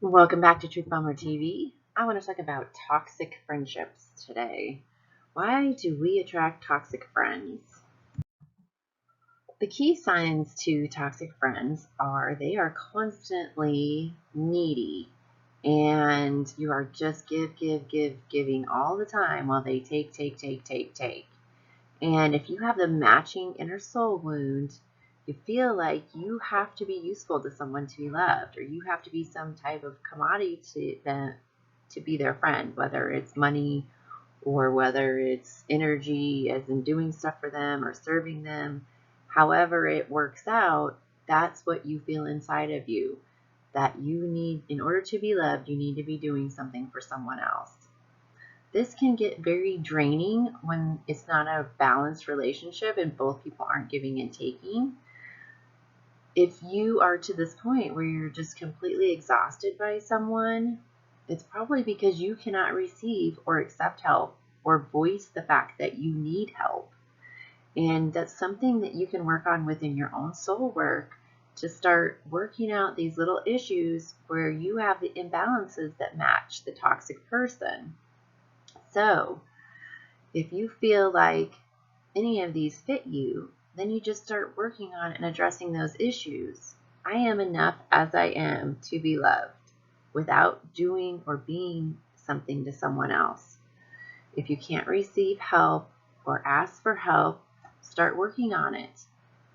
Welcome back to Truth Bomber TV. I want to talk about toxic friendships today. Why do we attract toxic friends? The key signs to toxic friends are they are constantly needy and you are just giving all the time while they take. And if you have the matching inner soul wound, you feel like you have to be useful to someone to be loved, or you have to be some type of commodity to them to be their friend, whether it's money or whether it's energy, as in doing stuff for them or serving them. However it works out, that's what you feel inside of you. That you need, in order to be loved, you need to be doing something for someone else. This can get very draining when it's not a balanced relationship and both people aren't giving and taking. If you are to this point where you're just completely exhausted by someone, it's probably because you cannot receive or accept help or voice the fact that you need help. And that's something that you can work on within your own soul work to start working out these little issues where you have the imbalances that match the toxic person. So, if you feel like any of these fit you, then you just start working on and addressing those issues. I am enough as I am to be loved without doing or being something to someone else. If you can't receive help or ask for help, start working on it.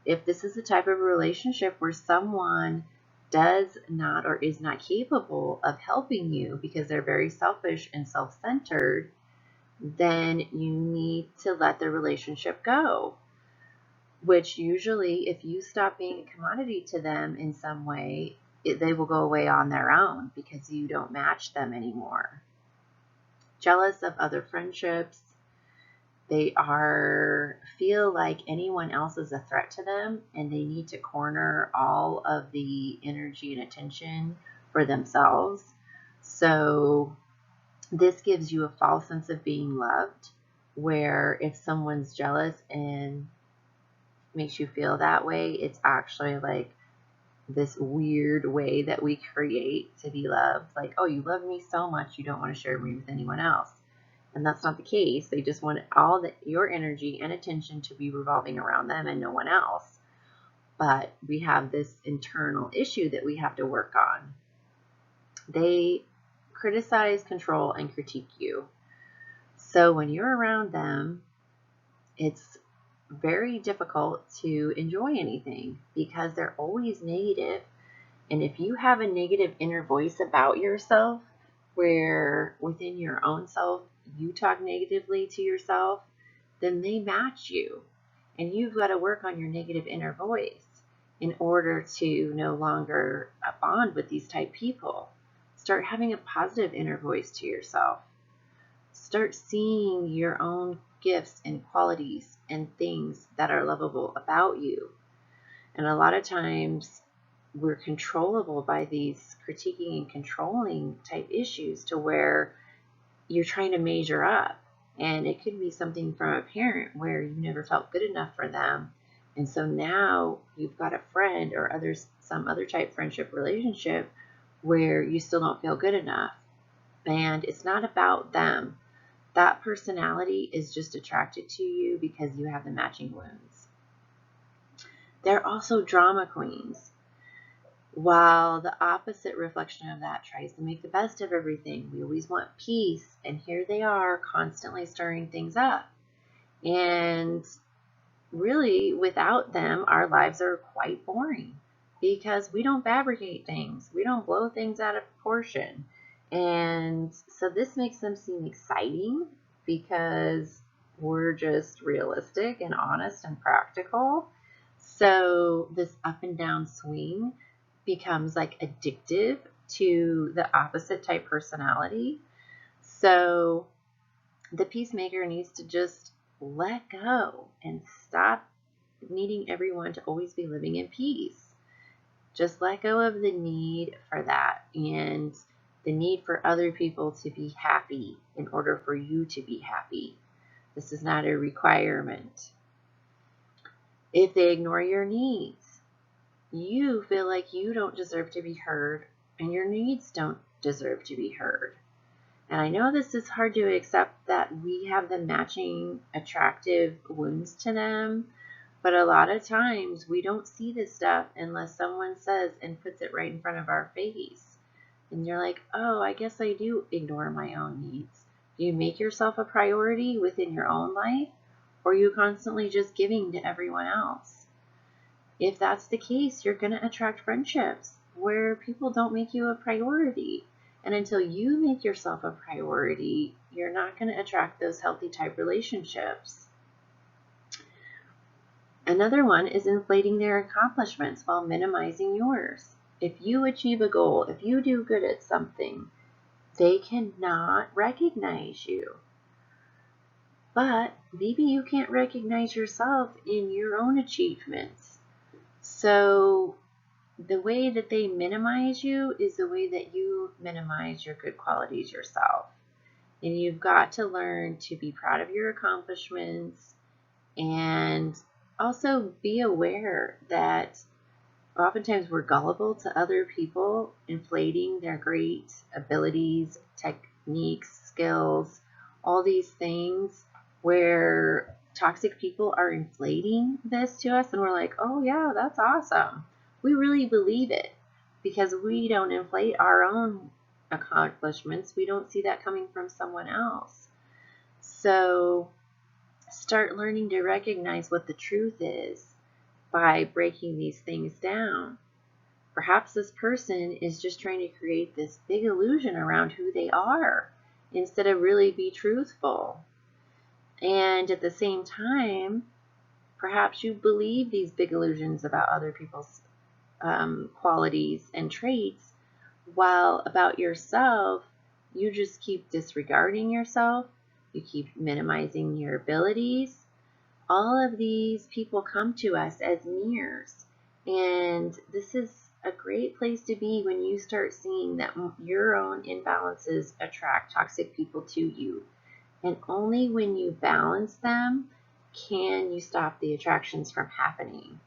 If this is the type of relationship where someone does not or is not capable of helping you because they're very selfish and self-centered, then you need to let the relationship go. Which usually, if you stop being a commodity to them in some way, they will go away on their own because you don't match them anymore. Jealous of other friendships, they feel like anyone else is a threat to them and they need to corner all of the energy and attention for themselves. So this gives you a false sense of being loved, where if someone's jealous and makes you feel that way, it's actually like this weird way that we create to be loved. Like, oh, you love me so much, you don't want to share me with anyone else. And that's not the case. They just want your energy and attention to be revolving around them and no one else. But we have this internal issue that we have to work on. They criticize, control, and critique you. So when you're around them, it's very difficult to enjoy anything because they're always negative. And if you have a negative inner voice about yourself, where within your own self you talk negatively to yourself, then they match you. And you've got to work on your negative inner voice in order to no longer bond with these type people. Start having a positive inner voice to yourself. Start seeing your own gifts and qualities and things that are lovable about you. And a lot of times we're controllable by these critiquing and controlling type issues to where you're trying to measure up. And it could be something from a parent where you never felt good enough for them. And so now you've got a friend or some other type friendship relationship where you still don't feel good enough. And it's not about them. That personality is just attracted to you because you have the matching wounds. They're also drama queens. While the opposite reflection of that tries to make the best of everything, we always want peace, and here they are constantly stirring things up. And really, without them, our lives are quite boring because we don't fabricate things, we don't blow things out of proportion. And so this makes them seem exciting because we're just realistic and honest and practical. So this up and down swing becomes like addictive to the opposite type personality. So the peacemaker needs to just let go and stop needing everyone to always be living in peace. Just let go of the need for that and the need for other people to be happy in order for you to be happy. This is not a requirement. If they ignore your needs, you feel like you don't deserve to be heard and your needs don't deserve to be heard. And I know this is hard to accept that we have the matching attractive wounds to them, but a lot of times we don't see this stuff unless someone says and puts it right in front of our face. And you're like, oh, I guess I do ignore my own needs. Do you make yourself a priority within your own life? Or are you constantly just giving to everyone else? If that's the case, you're going to attract friendships where people don't make you a priority. And until you make yourself a priority, you're not going to attract those healthy type relationships. Another one is inflating their accomplishments while minimizing yours. If you achieve a goal, if you do good at something, they cannot recognize you. But maybe you can't recognize yourself in your own achievements. So the way that they minimize you is the way that you minimize your good qualities yourself. And you've got to learn to be proud of your accomplishments and also be aware that oftentimes we're gullible to other people inflating their great abilities, techniques, skills, all these things where toxic people are inflating this to us and we're like, oh yeah, that's awesome. We really believe it because we don't inflate our own accomplishments. We don't see that coming from someone else. So start learning to recognize what the truth is by breaking these things down. Perhaps this person is just trying to create this big illusion around who they are instead of really be truthful. And at the same time, perhaps you believe these big illusions about other people's qualities and traits, while about yourself, you just keep disregarding yourself, you keep minimizing your abilities. All of these people come to us as mirrors, and this is a great place to be when you start seeing that your own imbalances attract toxic people to you. And only when you balance them can you stop the attractions from happening.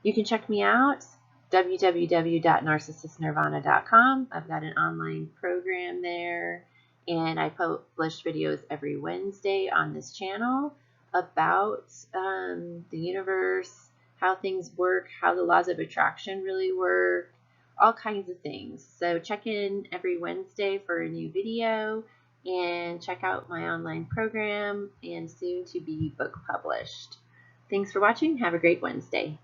You can check me out, www.narcissistnirvana.com. I've got an online program there, and I publish videos every Wednesday on this channel about the universe, how things work, how the laws of attraction really work, all kinds of things. So check in every Wednesday for a new video, and check out my online program and soon to be book published. Thanks for watching. Have a great Wednesday.